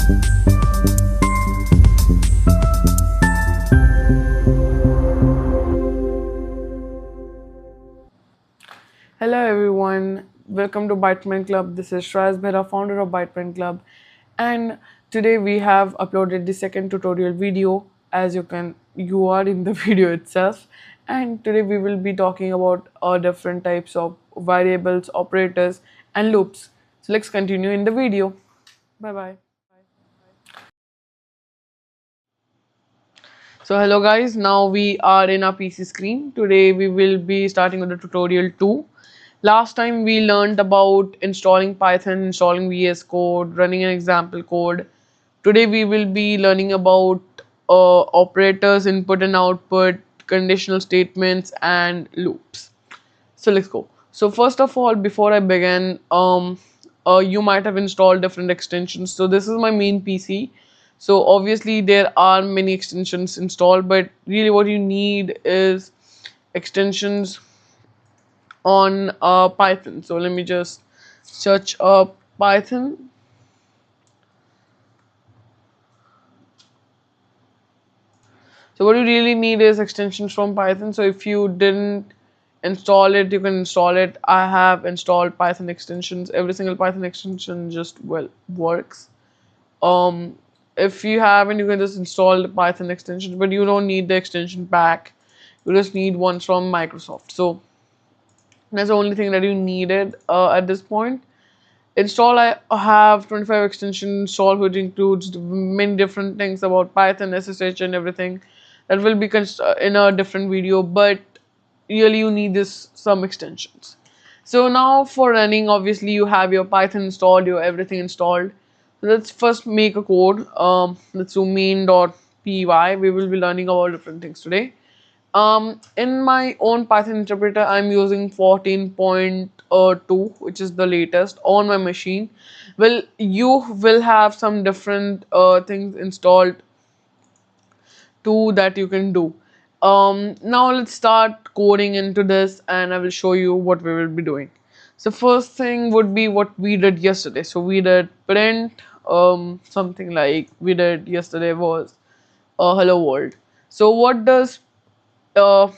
Hello everyone, welcome to ByteMind Club. This is Crius Behera, founder of ByteMind Club, and today we have uploaded the second tutorial video. As you are in the video itself, and today we will be talking about different types of variables, operators, and loops. So let's continue in the video. Bye bye. So hello guys, now we are in our PC screen. Today we will be starting with the tutorial 2. Last time we learned about installing Python, installing VS Code, running an example code. Today we will be learning about operators, input and output, conditional statements, and loops. So let's go. So first of all, before I begin, you might have installed different extensions. So this is my main PC. So obviously there are many extensions installed, but really what you need is extensions on Python. So let me just search up Python. So what you really need is extensions from Python. So if you didn't install it, you can install it. I have installed Python extensions. Every single Python extension just works. Um, if you haven't, you can just install the Python extensions, but you don't need the extension pack. You just need ones from Microsoft. So that's the only thing that you needed at this point. Install, I have 25 extensions installed, which includes many different things about Python, SSH, and everything. That will be in a different video, but really you need some extensions. So now for running, obviously you have your Python installed, your everything installed. So let's first make a code. Let's do main.py. We will be learning about different things today. In my own Python interpreter, I'm using 14.2, which is the latest on my machine. Well, you will have some different things installed too that you can do. Now let's start coding into this, and I will show you what we will be doing. So first thing would be what we did yesterday. So we did print something like we did yesterday was hello world. So what does uh,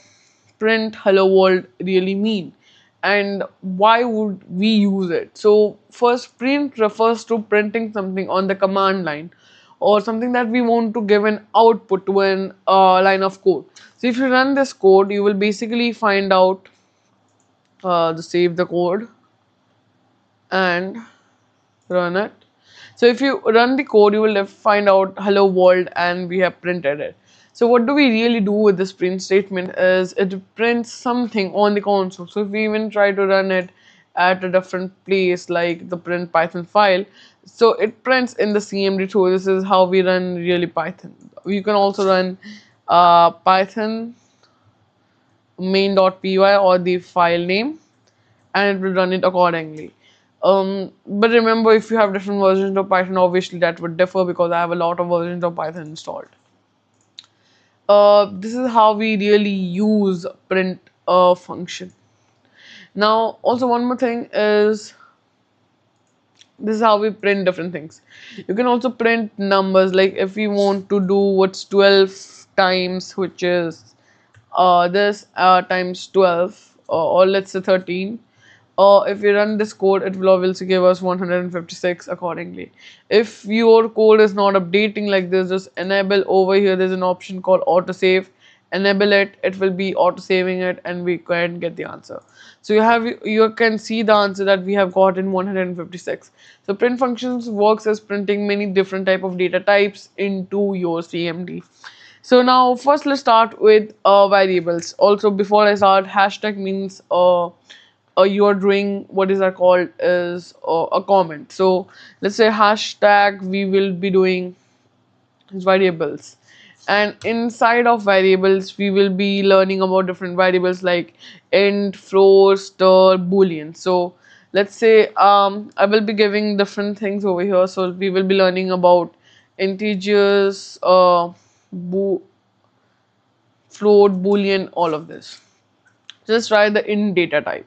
print hello world really mean, and why would we use it? So first, print refers to printing something on the command line or something that we want to give an output to an line of code. So if you run this code, you will basically find out to save the code and run it. So if you run the code, you will find out hello world, and we have printed it. So what do we really do with this print statement is it prints something on the console. So if we even try to run it at a different place like the print Python file, so it prints in the cmd. So this is how we run really Python. You can also run Python main.py or the file name, and it will run it accordingly. But remember, if you have different versions of Python, obviously that would differ because I have a lot of versions of Python installed. This is how we really use print function. Now, also one more thing is this is how we print different things. You can also print numbers, like if we want to do what's 12 times, which is this times 12, or let's say 13. If we run this code, it will obviously give us 156 accordingly. If your code is not updating like this, just enable over here. There's an option called autosave. Enable it, it will be auto saving it, and we can get the answer. So you can see the answer that we have got in 156. So print functions works as printing many different type of data types into your CMD. So now first let's start with variables. Also before I start, hashtag means you are doing what is called is a comment. So let's say hashtag, we will be doing variables, and inside of variables we will be learning about different variables like int, float, stir, boolean. So let's say I will be giving different things over here. So we will be learning about integers, float, boolean, all of this. Just try the int data type.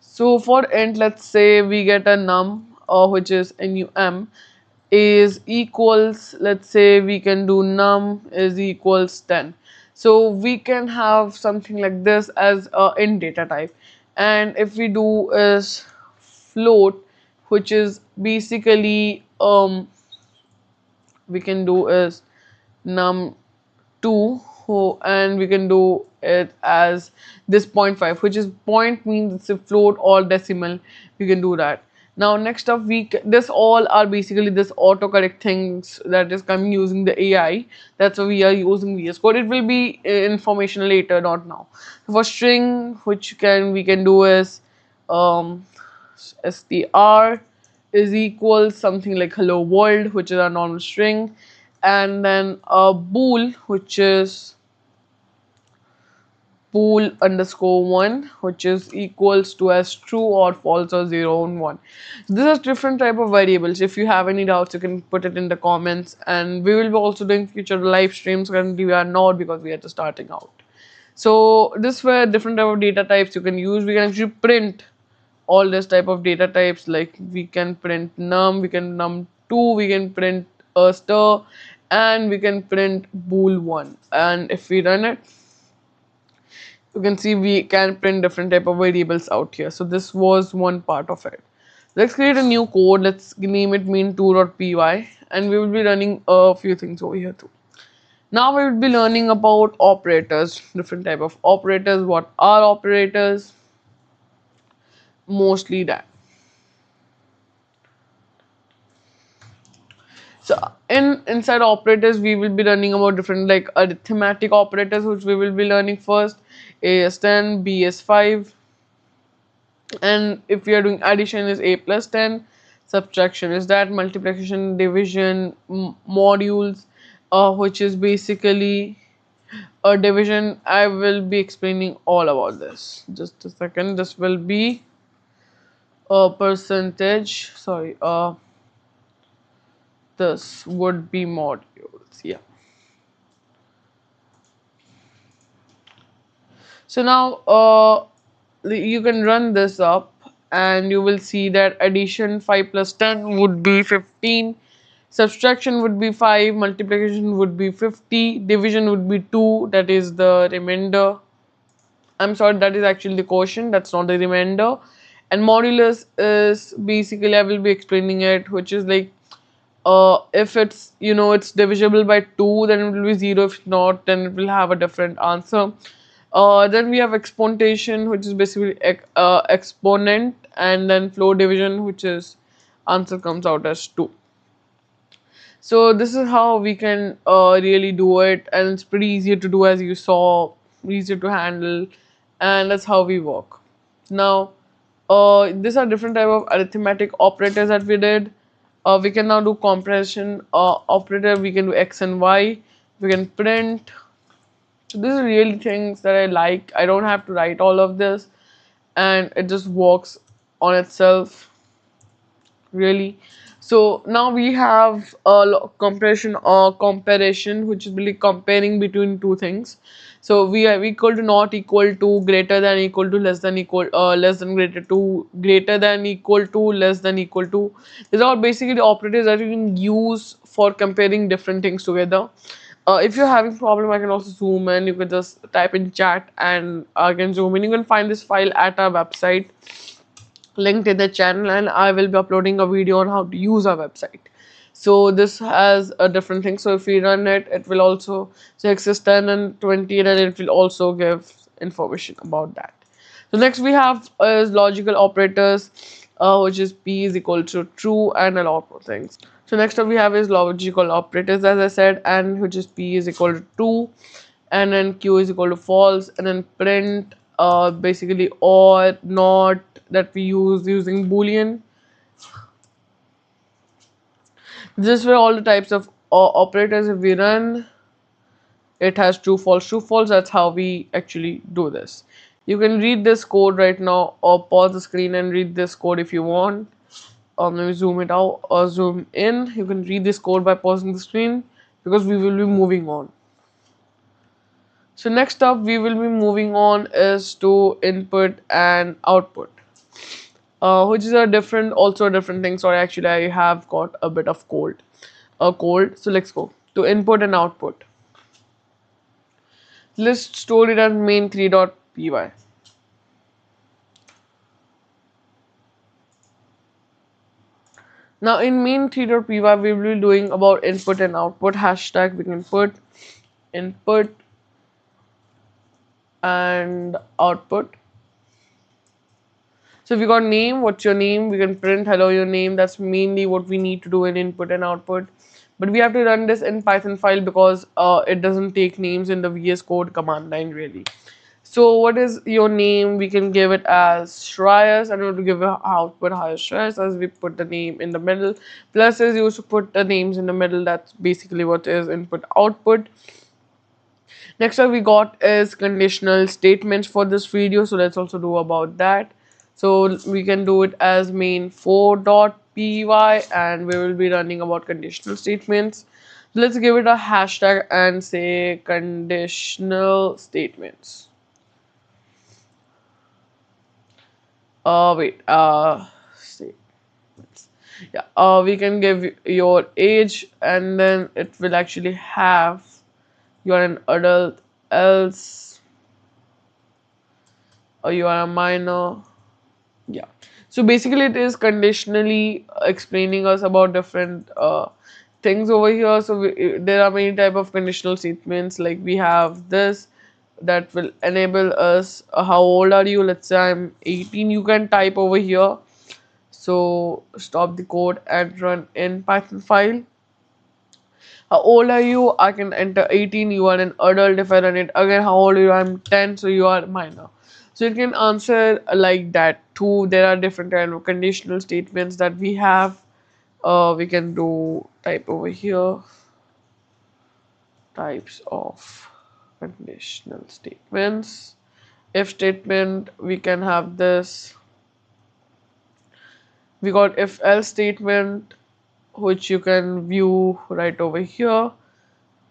So for int, let's say we get a num, which is num, is equals, let's say we can do num is equals 10. So we can have something like this as a int data type. And if we do is float, which is basically we can do is num2, and we can do it as this point 0.5, which is point means it's a float or decimal. We can do that. Now next up, this all are basically this autocorrect things that is coming using the AI. That's why we are using VS Code. It will be information later, not now. For string, which we can do is um, str is equal something like hello world, which is our normal string, and then a bool, which is bool underscore 1, which is equals to as true or false or 0 and 1. These are different type of variables. If you have any doubts, you can put it in the comments, and we will be also doing future live streams. Currently we are not, because we are just starting out. So this were different type of data types you can use. We can actually print all this type of data types, like we can print num, we can num2, we can print a star, and we can print bool1. And if we run it, you can see we can print different type of variables out here. So this was one part of it. Let's create a new code. Let's name it mean2.py, and we will be running a few things over here too. Now we will be learning about operators, different type of operators. What are operators? Mostly that. So inside operators, we will be learning about different like arithmetic operators, which we will be learning first. AS10, BS5, and if we are doing addition is A plus 10, subtraction is that, multiplication, division, modules, which is basically a division. I will be explaining all about this. Just a second. This will be a percentage. Sorry. This would be modules. Yeah. So now you can run this up, and you will see that addition 5 plus 10 would be 15, subtraction would be 5, multiplication would be 50, division would be 2, that is the remainder. I'm sorry, that is actually the quotient, that's not the remainder. And modulus is basically, I will be explaining it, which is like if it's it's divisible by 2, then it will be 0. If not, then it will have a different answer. Then we have exponentation, which is basically exponent, and then floor division, which is answer comes out as 2. So this is how we can really do it, and it's pretty easier to do, as you saw, easier to handle, and that's how we work. Now these are different type of arithmetic operators that we did. We can now do comparison operator. We can do x and y. We can print. So these are really things that I like. I don't have to write all of this, and it just works on itself, really. So now we have a comparison or comparison, which is really comparing between two things. So we have equal to, not equal to, greater than equal to, less than equal, less than greater to, greater than equal to, less than equal to. These are basically operators that you can use for comparing different things together. If you're having problem, I can also zoom in. You can just type in chat, and I can zoom in. You can find this file at our website, linked in the channel, and I will be uploading a video on how to use our website. So this has a different thing. So if we run it, it will also say access 10 and 20, and it will also give information about that. So next we have is logical operators, which is p is equal to true, and a lot more things. So next up we have is logical operators, as I said, and which is p is equal to 2, and then q is equal to false, and then print basically or not, that we use using boolean. This were all the types of operators. If we run, it has true false true false. That's how we actually do this. You can read this code right now, or pause the screen and read this code if you want. Let me zoom it out or zoom in. You can read this code by pausing the screen, because we will be moving on. So next up we will be moving on is to input and output. which is a different, also a different thing. Sorry, actually, I have got a bit of cold. So let's go to input and output. Let's store it as main3.py. Now in main3.py, we will be doing about input and output. Hashtag we can put input and output. So if you got name, what's your name? We can print hello your name. That's mainly what we need to do in input and output. But we have to run this in Python file because it doesn't take names in the VS Code command line really. So what is your name? We can give it as Shreyas, and we want to give it output highest Shreyas as we put the name in the middle. Plus is used to put the names in the middle. That's basically what is input output. Next up we got is conditional statements for this video. So let's also do about that. So we can do it as main4.py and we will be running about conditional statements. Let's give it a hashtag and say conditional statements. Wait, statements. Yeah, we can give your age and then it will actually have you are an adult, else or you are a minor. Yeah, so basically it is conditionally explaining us about different things over here. So there are many type of conditional statements, like we have this that will enable us how old are you. Let's say I'm 18, you can type over here. So stop the code and run in Python file. How old are you? I can enter 18, you are an adult. If I run it again, how old are you? I'm 10, so you are minor. So it can answer like that too. There are different kind of conditional statements that we have. We can do type over here types of conditional statements. If statement, we can have this. We got if else statement, which you can view right over here.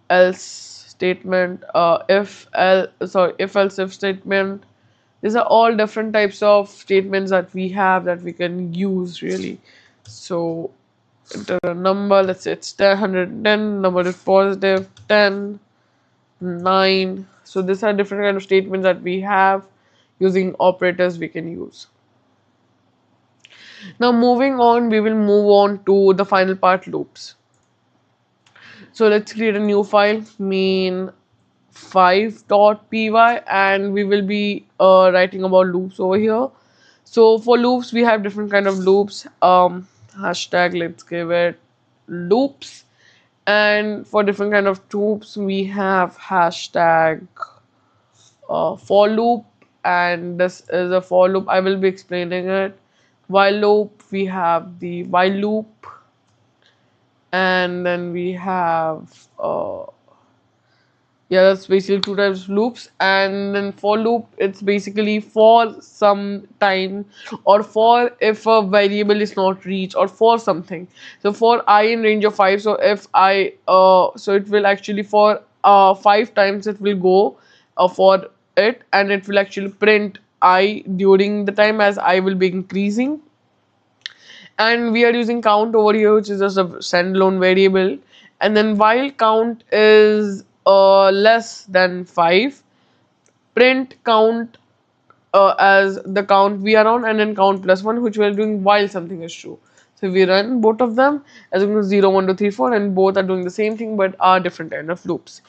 Else statement, if else if statement. These are all different types of statements that we have that we can use really. So enter a number, let's say it's 110, number is positive 10, 9. So these are different kind of statements that we have. Using operators we can use. Now moving on, we will move on to the final part, loops. So let's create a new file, main5.py, and we will be writing about loops over here. So for loops, we have different kind of loops. Hashtag, let's give it loops. And for different kind of loops, we have hashtag for loop, and this is a for loop. I will be explaining it. While loop, we have the while loop, and then we have yeah, that's basically two types of loops. And then for loop, it's basically for some time, or for if a variable is not reached, or for something. So for I in range of 5, so if I so it will actually for 5 times it will go for it, and it will actually print I during the time as I will be increasing. And we are using count over here, which is just a standalone variable. And then while count is less than 5, print count as the count we are on, and then count plus 1, which we are doing while something is true. So we run both of them as 0, 1, 2, 3, 4, and both are doing the same thing but are different kind of loops.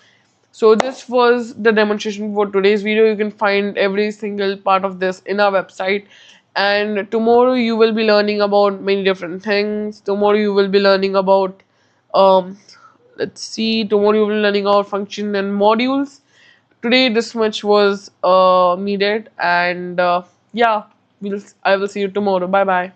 So this was the demonstration for today's video. You can find every single part of this in our website. And tomorrow you will be learning about many different things. Tomorrow you will be learning about let's see, tomorrow you will be learning about function and modules. Today this much was needed, and yeah, I will see you tomorrow. Bye bye.